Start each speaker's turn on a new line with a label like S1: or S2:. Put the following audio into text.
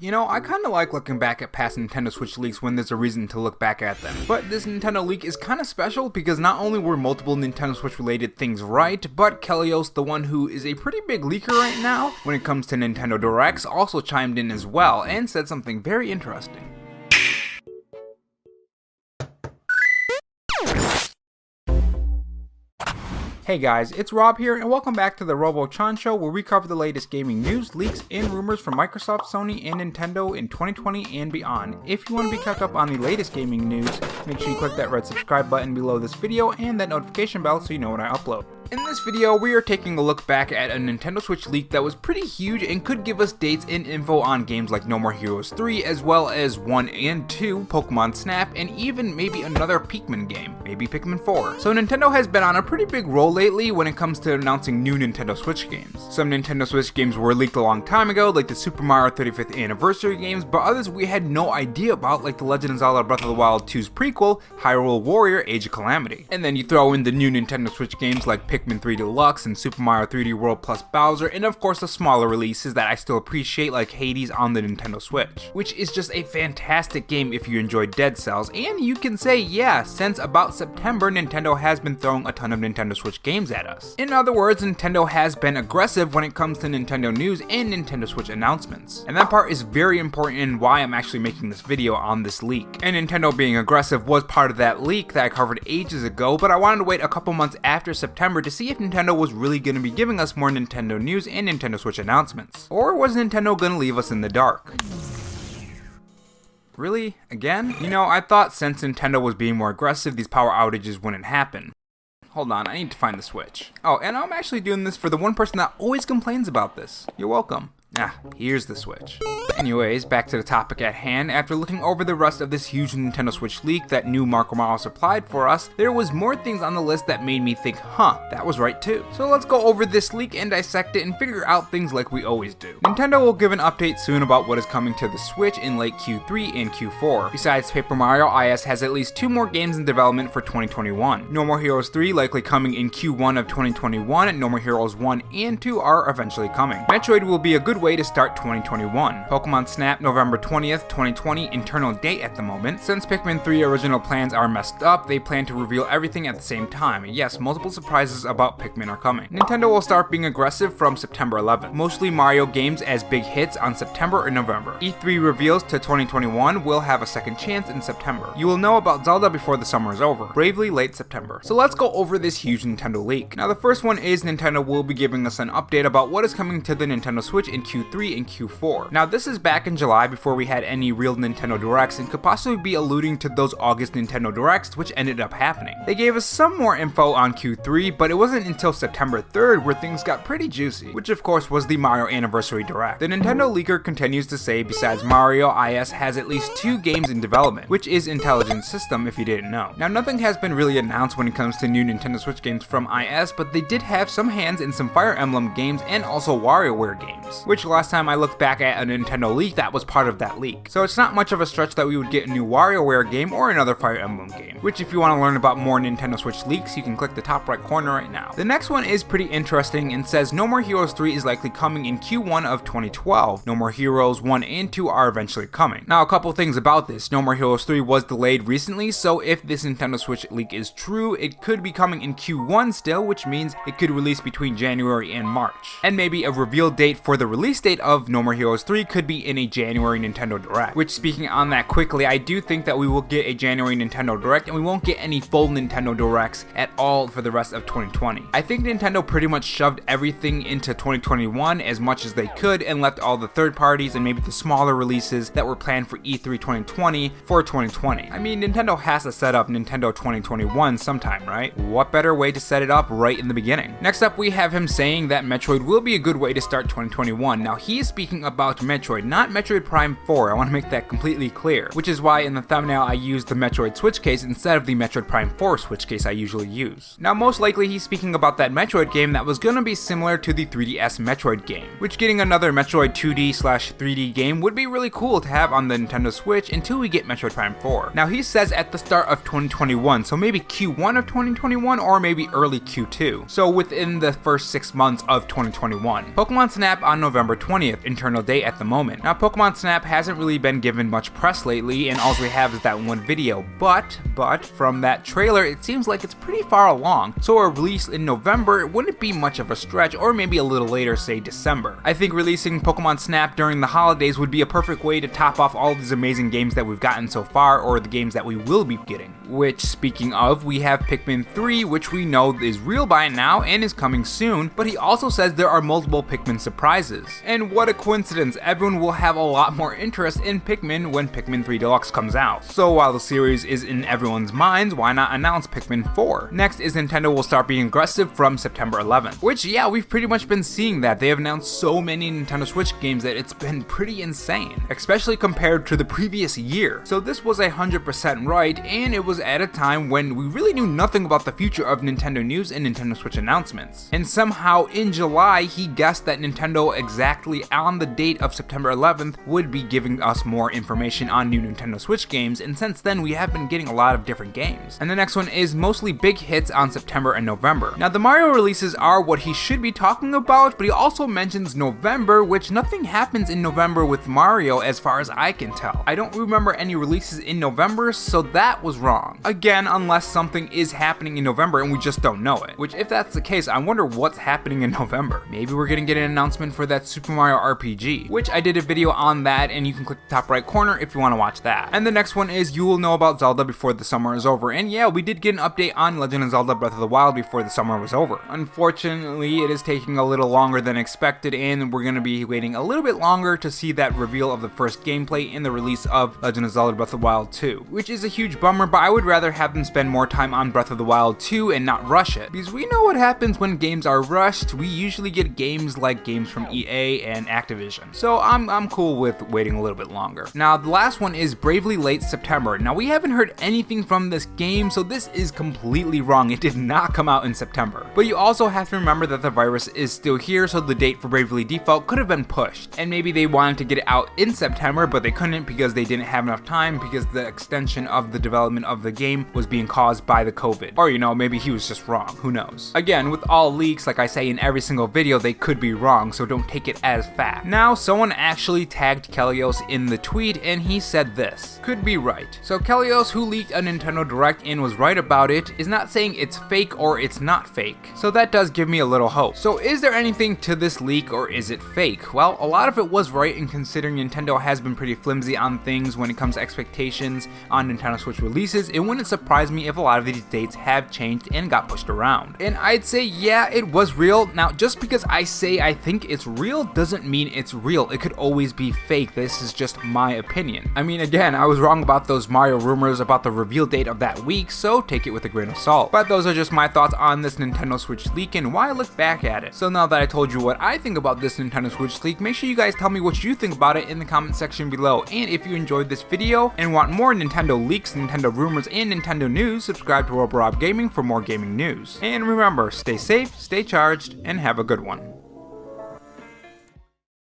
S1: You know, I kinda like looking back at past Nintendo Switch leaks when there's a reason to look back at them. But this Nintendo leak is kinda special because not only were multiple Nintendo Switch related things right, but Kelios, the one who is a pretty big leaker right now when it comes to Nintendo Directs, also chimed in as well and said something very interesting. Hey guys, it's Rob here, and welcome back to the Robo-chan Show, where we cover the latest gaming news, leaks, and rumors from Microsoft, Sony, and Nintendo in 2020 and beyond. If you want to be kept up on the latest gaming news, make sure you click that red subscribe button below this video and that notification bell so you know when I upload. In this video, we are taking a look back at a Nintendo Switch leak that was pretty huge and could give us dates and info on games like No More Heroes 3, as well as 1 and 2, Pokemon Snap, and even maybe another Pikmin game, maybe Pikmin 4. So Nintendo has been on a pretty big roll lately when it comes to announcing new Nintendo Switch games. Some Nintendo Switch games were leaked a long time ago, like the Super Mario 35th Anniversary games, but others we had no idea about, like the Legend of Zelda Breath of the Wild 2's prequel, Hyrule Warrior Age of Calamity. And then you throw in the new Nintendo Switch games like Pikmin 3 Deluxe and Super Mario 3D World plus Bowser, and of course the smaller releases that I still appreciate like Hades on the Nintendo Switch, which is just a fantastic game if you enjoy Dead Cells. And you can say, yeah, since about September, Nintendo has been throwing a ton of Nintendo Switch games at us. In other words, Nintendo has been aggressive when it comes to Nintendo news and Nintendo Switch announcements. And that part is very important in why I'm actually making this video on this leak. And Nintendo being aggressive was part of that leak that I covered ages ago, but I wanted to wait a couple months after September to see if Nintendo was really going to be giving us more Nintendo news and Nintendo Switch announcements. Or was Nintendo going to leave us in the dark? Really? Again? You know, I thought since Nintendo was being more aggressive, these power outages wouldn't happen. Hold on, I need to find the Switch. Oh, and I'm actually doing this for the one person that always complains about this. You're welcome. Here's the Switch. But anyways, back to the topic at hand. After looking over the rest of this huge Nintendo Switch leak that new Marco Maro supplied for us, there was more things on the list that made me think, that was right too. So let's go over this leak and dissect it and figure out things like we always do. Nintendo will give an update soon about what is coming to the Switch in late Q3 and Q4. Besides Paper Mario, IS has at least 2 more games in development for 2021. No More Heroes 3 likely coming in Q1 of 2021, and No More Heroes 1 and 2 are eventually coming. Metroid will be a good way to start 2021. Pokemon Snap November 20th, 2020 internal date at the moment. Since Pikmin 3 original plans are messed up, they plan to reveal everything at the same time. Yes, multiple surprises about Pikmin are coming. Nintendo will start being aggressive from September 11th. Mostly Mario games as big hits on September or November. E3 reveals to 2021 will have a second chance in September. You will know about Zelda before the summer is over. Bravely late September. So let's go over this huge Nintendo leak. Now the first one is Nintendo will be giving us an update about what is coming to the Nintendo Switch in Q3 and Q4. Now this is back in July before we had any real Nintendo Directs and could possibly be alluding to those August Nintendo Directs which ended up happening. They gave us some more info on Q3, but it wasn't until September 3rd where things got pretty juicy, which of course was the Mario Anniversary Direct. The Nintendo leaker continues to say besides Mario, IS has at least 2 games in development, which is Intelligent System if you didn't know. Now nothing has been really announced when it comes to new Nintendo Switch games from IS, but they did have some hands in some Fire Emblem games and also WarioWare games, which last time I looked back at a Nintendo leak, that was part of that leak. So it's not much of a stretch that we would get a new WarioWare game or another Fire Emblem game, which if you want to learn about more Nintendo Switch leaks, you can click the top right corner right now. The next one is pretty interesting and says No More Heroes 3 is likely coming in Q1 of 2012. No More Heroes 1 and 2 are eventually coming. Now a couple things about this. No More Heroes 3 was delayed recently, so if this Nintendo Switch leak is true, it could be coming in Q1 still, which means it could release between January and March. And maybe a reveal date for the release date of No More Heroes 3 could be in a January Nintendo Direct. Which, speaking on that quickly, I do think that we will get a January Nintendo Direct and we won't get any full Nintendo Directs at all for the rest of 2020. I think Nintendo pretty much shoved everything into 2021 as much as they could and left all the third parties and maybe the smaller releases that were planned for E3 2020 for 2020. I mean, Nintendo has to set up Nintendo 2021 sometime, right? What better way to set it up right in the beginning? Next up, we have him saying that Metroid will be a good way to start 2021. Now, he is speaking about Metroid, not Metroid Prime 4. I want to make that completely clear, which is why in the thumbnail I used the Metroid Switch case instead of the Metroid Prime 4 Switch case I usually use. Now, most likely he's speaking about that Metroid game that was gonna be similar to the 3DS Metroid game, which getting another Metroid 2D/3D game would be really cool to have on the Nintendo Switch until we get Metroid Prime 4. Now, he says at the start of 2021, so maybe Q1 of 2021 or maybe early Q2, so within the first 6 months of 2021. Pokemon Snap on November September 20th, internal date at the moment. Now, Pokemon Snap hasn't really been given much press lately, and all we have is that one video, but from that trailer, it seems like it's pretty far along, so a release in November wouldn't be much of a stretch, or maybe a little later, say December. I think releasing Pokemon Snap during the holidays would be a perfect way to top off all of these amazing games that we've gotten so far, or the games that we will be getting. Which, speaking of, we have Pikmin 3, which we know is real by now and is coming soon, but he also says there are multiple Pikmin surprises. And what a coincidence, everyone will have a lot more interest in Pikmin when Pikmin 3 Deluxe comes out. So while the series is in everyone's minds, why not announce Pikmin 4? Next is Nintendo will start being aggressive from September 11th, which yeah, we've pretty much been seeing that. They have announced so many Nintendo Switch games that it's been pretty insane, especially compared to the previous year. So this was 100% right, and it was at a time when we really knew nothing about the future of Nintendo news and Nintendo Switch announcements. And somehow in July, he guessed that Nintendo exactly on the date of September 11th would be giving us more information on new Nintendo Switch games, and since then we have been getting a lot of different games. And the next one is mostly big hits on September and November. Now the Mario releases are what he should be talking about, but he also mentions November, which nothing happens in November with Mario as far as I can tell. I don't remember any releases in November, so that was wrong. Again, unless something is happening in November and we just don't know it. Which if that's the case, I wonder what's happening in November. Maybe we're gonna get an announcement for that Super Mario RPG, which I did a video on that, and you can click the top right corner if you want to watch that. And the next one is you will know about Zelda before the summer is over. And yeah, we did get an update on Legend of Zelda Breath of the Wild before the summer was over. Unfortunately, it is taking a little longer than expected, and we're gonna be waiting a little bit longer to see that reveal of the first gameplay in the release of Legend of Zelda Breath of the Wild 2, which is a huge bummer, but I would rather have them spend more time on Breath of the Wild 2 and not rush it, because we know what happens when games are rushed. We usually get games like games from EA and Activision, so I'm cool with waiting a little bit longer. Now the last one is Bravely Late September. Now we haven't heard anything from this game, so this is completely wrong. It did not come out in September, but you also have to remember that the virus is still here, so the date for Bravely Default could have been pushed, and maybe they wanted to get it out in September, but they couldn't because they didn't have enough time, because the extension of the development of the game was being caused by the COVID. Or maybe he was just wrong, who knows. Again, with all leaks, like I say in every single video, they could be wrong, so don't take it as fact. Now, someone actually tagged Kelios in the tweet, and he said this: could be right. So Kelios, who leaked a Nintendo Direct and was right about it, is not saying it's fake or it's not fake. So that does give me a little hope. So is there anything to this leak, or is it fake? Well, a lot of it was right, and considering Nintendo has been pretty flimsy on things when it comes to expectations on Nintendo Switch releases, it wouldn't surprise me if a lot of these dates have changed and got pushed around. And I'd say yeah, it was real. Now just because I say I think it's real doesn't mean it's real. It could always be fake. This is just my opinion. I mean, again, I was wrong about those Mario rumors about the reveal date of that week, so take it with a grain of salt. But those are just my thoughts on this Nintendo Switch leak and why I look back at it. So now that I told you what I think about this Nintendo Switch leak, make sure you guys tell me what you think about it in the comment section below. And if you enjoyed this video and want more Nintendo leaks, Nintendo rumors, and Nintendo news, subscribe to Rob Gaming for more gaming news. And remember, stay safe, stay charged, and have a good one.